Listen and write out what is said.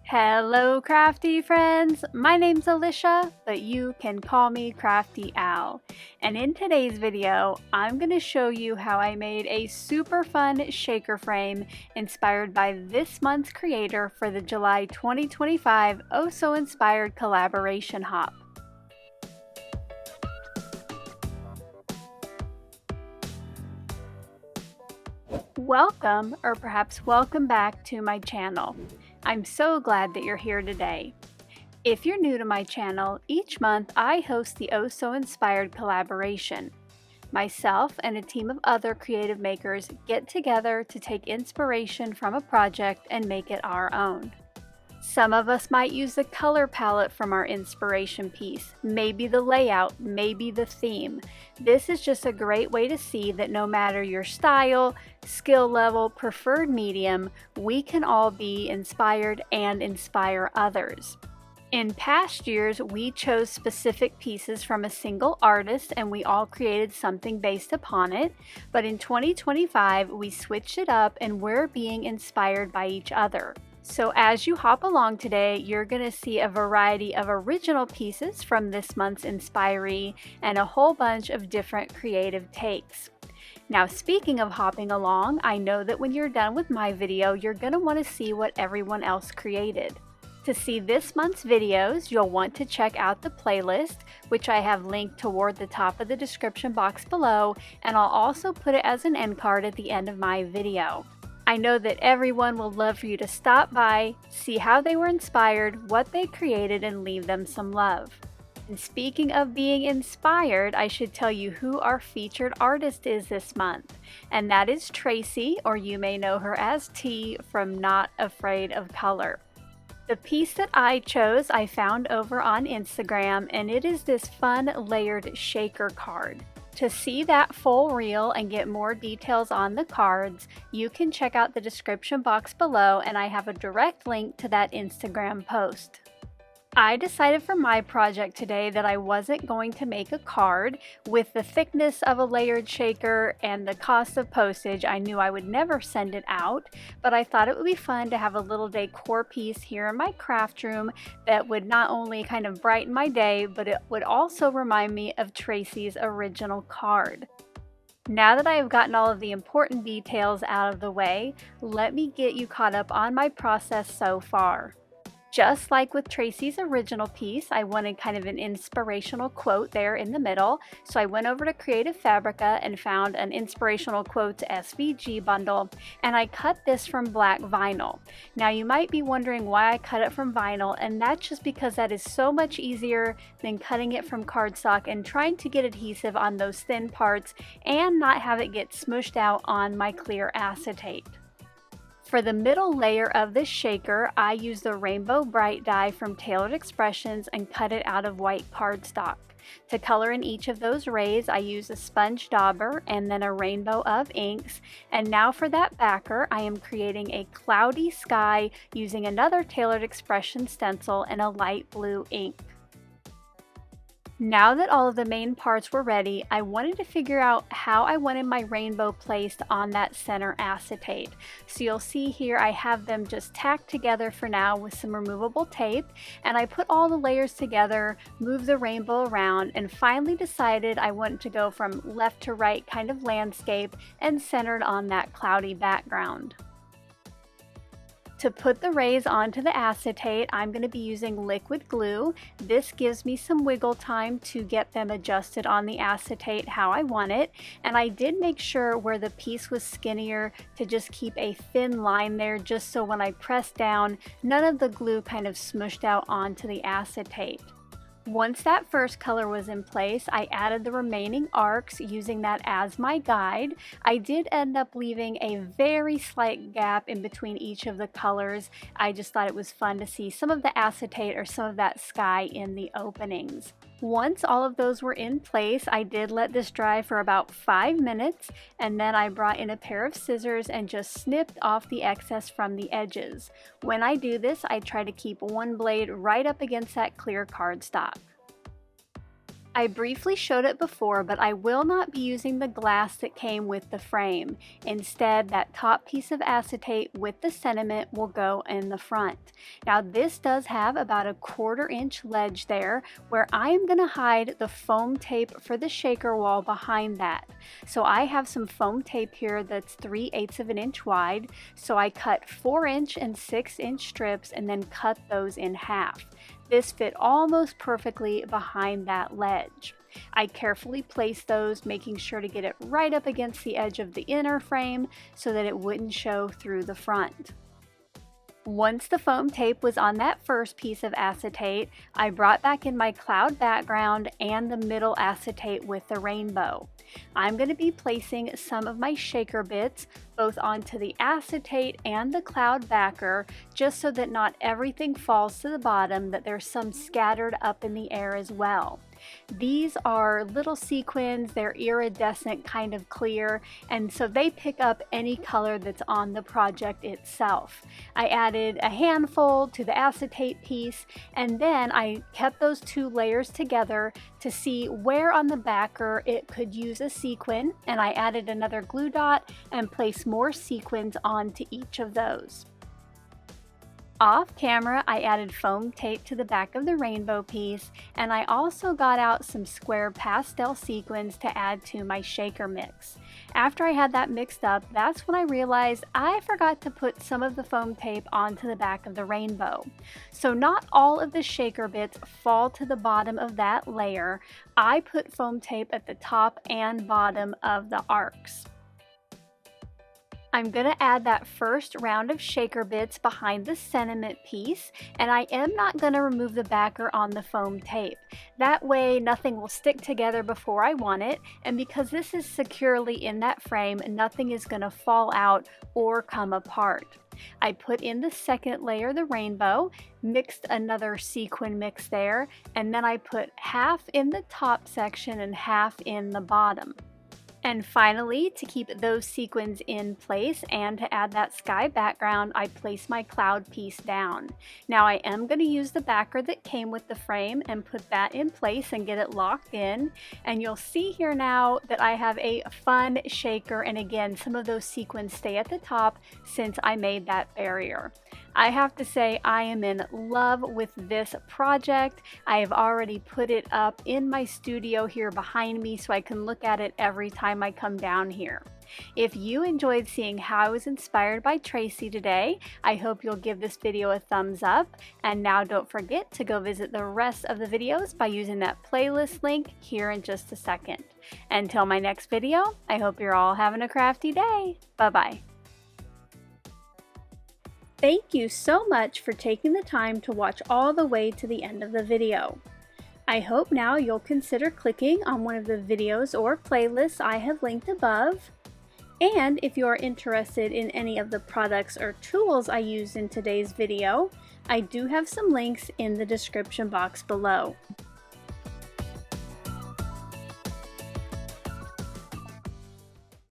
Hello crafty friends, my name's Alicia, but you can call me Crafty Al. And in today's video, I'm going to show you how I made a super fun shaker frame inspired by this month's creator for the July 2025 Oh So Inspired collaboration hop. Welcome, or perhaps welcome back to my channel. I'm so glad that you're here today. If you're new to my channel, each month I host the Oh So Inspired collaboration. Myself and a team of other creative makers get together to take inspiration from a project and make it our own. Some of us might use the color palette from our inspiration piece, maybe the layout, maybe the theme. This is just a great way to see that no matter your style, skill level, preferred medium, we can all be inspired and inspire others. In past years, we chose specific pieces from a single artist and we all created something based upon it, but in 2025, we switched it up and we're being inspired by each other. So as you hop along today, you're going to see a variety of original pieces from this month's inspiree and a whole bunch of different creative takes. Now speaking of hopping along, I know that when you're done with my video, you're going to want to see what everyone else created. To see this month's videos, you'll want to check out the playlist, which I have linked toward the top of the description box below, and I'll also put it as an end card at the end of my video. I know that everyone will love for you to stop by, see how they were inspired, what they created, and leave them some love. And speaking of being inspired, I should tell you who our featured artist is this month. And that is Tracy, or you may know her as T from Not Afraid of Color. The piece that I chose I found over on Instagram, and it is this fun layered shaker card. To see that full reel and get more details on the cards, you can check out the description box below, and I have a direct link to that Instagram post. I decided for my project today that I wasn't going to make a card. With the thickness of a layered shaker and the cost of postage, I knew I would never send it out, but I thought it would be fun to have a little decor piece here in my craft room that would not only kind of brighten my day, but it would also remind me of Tracy's original card. Now that I have gotten all of the important details out of the way, let me get you caught up on my process so far. Just like with Tracy's original piece, I wanted kind of an inspirational quote there in the middle, so I went over to Creative Fabrica and found an inspirational quotes SVG bundle, and I cut this from black vinyl. Now you might be wondering why I cut it from vinyl, and that's just because that is so much easier than cutting it from cardstock and trying to get adhesive on those thin parts and not have it get smooshed out on my clear acetate. For the middle layer of this shaker, I used the Rainbow Bright die from Tailored Expressions and cut it out of white cardstock. To color in each of those rays, I used a sponge dauber and then a rainbow of inks. And now for that backer, I am creating a cloudy sky using another Tailored Expression stencil and a light blue ink. Now that all of the main parts were ready, I wanted to figure out how I wanted my rainbow placed on that center acetate. So you'll see here I have them just tacked together for now with some removable tape, and I put all the layers together, moved the rainbow around, and finally decided I wanted to go from left to right kind of landscape and centered on that cloudy background. To put the rays onto the acetate, I'm going to be using liquid glue. This gives me some wiggle time to get them adjusted on the acetate how I want it. And I did make sure where the piece was skinnier to just keep a thin line there, just so when I press down, none of the glue kind of smooshed out onto the acetate. Once that first color was in place, I added the remaining arcs using that as my guide. I did end up leaving a very slight gap in between each of the colors. I just thought it was fun to see some of the acetate or some of that sky in the openings. Once all of those were in place, I did let this dry for about 5 minutes, and then I brought in a pair of scissors and just snipped off the excess from the edges. When I do this, I try to keep one blade right up against that clear cardstock. I briefly showed it before, but I will not be using the glass that came with the frame. Instead, that top piece of acetate with the sentiment will go in the front. Now this does have about a 1/4 inch ledge there where I'm going to hide the foam tape for the shaker wall behind that. So I have some foam tape here that's 3/8 of an inch wide. So I cut 4-inch and 6-inch strips and then cut those in half. This fit almost perfectly behind that ledge. I carefully placed those, making sure to get it right up against the edge of the inner frame so that it wouldn't show through the front. Once the foam tape was on that first piece of acetate, I brought back in my cloud background and the middle acetate with the rainbow. I'm going to be placing some of my shaker bits both onto the acetate and the cloud backer, just so that not everything falls to the bottom, that there's some scattered up in the air as well. These are little sequins, they're iridescent, kind of clear, and so they pick up any color that's on the project itself. I added a handful to the acetate piece, and then I kept those 2 layers together to see where on the backer it could use a sequin, and I added another glue dot and placed more sequins onto each of those. Off camera, I added foam tape to the back of the rainbow piece, and I also got out some square pastel sequins to add to my shaker mix. After I had that mixed up, that's when I realized I forgot to put some of the foam tape onto the back of the rainbow. So not all of the shaker bits fall to the bottom of that layer. I put foam tape at the top and bottom of the arcs. I'm going to add that first round of shaker bits behind the sentiment piece, and I am not going to remove the backer on the foam tape. That way nothing will stick together before I want it, and because this is securely in that frame, nothing is going to fall out or come apart. I put in the second layer, the rainbow, mixed another sequin mix there, and then I put half in the top section and half in the bottom. And finally, to keep those sequins in place and to add that sky background, I place my cloud piece down. Now I am going to use the backer that came with the frame and put that in place and get it locked in. And you'll see here now that I have a fun shaker, and again, some of those sequins stay at the top since I made that barrier. I have to say I am in love with this project. I have already put it up in my studio here behind me so I can look at it every time I come down here. If you enjoyed seeing how I was inspired by Tracy today, I hope you'll give this video a thumbs up. And now don't forget to go visit the rest of the videos by using that playlist link here in just a second. Until my next video, I hope you're all having a crafty day. Bye-bye. Thank you so much for taking the time to watch all the way to the end of the video. I hope now you'll consider clicking on one of the videos or playlists I have linked above. And if you are interested in any of the products or tools I used in today's video, I do have some links in the description box below.